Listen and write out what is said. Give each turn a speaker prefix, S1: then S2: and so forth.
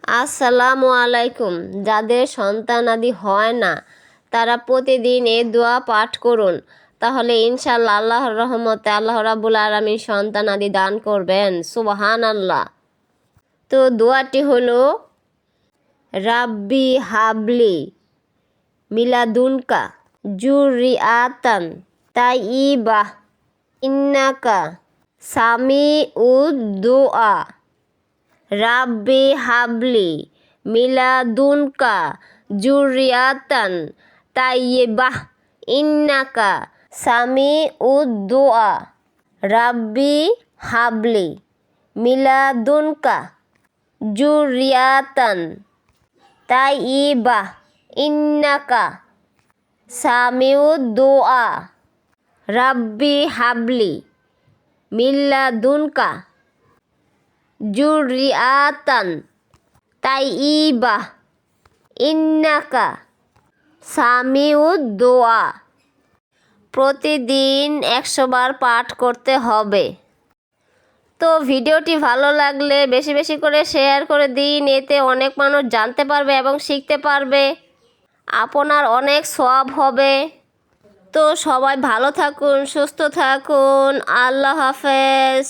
S1: আসসালামু আলাইকুম। যাদের সন্তানাদি হয় না তারা প্রতিদিন এই দোয়া পাঠ করুন, তাহলে ইনশাআল্লাহ আল্লাহর রহমতে আল্লাহ রাব্বুল আলামিন সন্তানাদি দান করবেন। সুবহানাল্লাহ। তো দোয়াটি হলো রাব্বি হাবলি মিলাদুনকা জুরিআতান তাইয়্যিবাহ ইন্নাকা সামিউদ দুআ। রাব্বি হাবলি মিলাদুনকা জুরিয়াতান তাইয়্যিবাহ ইন্নাকা সামিউদ দুআ। রাব্বি হাবলি মিলাদুনকা জুরিয়াতান তাইয়্যিবাহ ইন্নাকা সামিউদ দুআ। রাব্বি হাবলি মিলাদুনকা জুরিআতান তাইয়্যিবাহ ইন্নাকা সামিউদ দুআ। প্রতিদিন 100 বার পাঠ করতে হবে। তো ভিডিওটি ভালো লাগলে বেশি বেশি করে শেয়ার করে দিন, এতে অনেক মানুষ জানতে পারবে এবং শিখতে পারবে, আপনার অনেক সওয়াব হবে। তো সবাই ভালো থাকুন, সুস্থ থাকুন। আল্লাহ হাফেজ।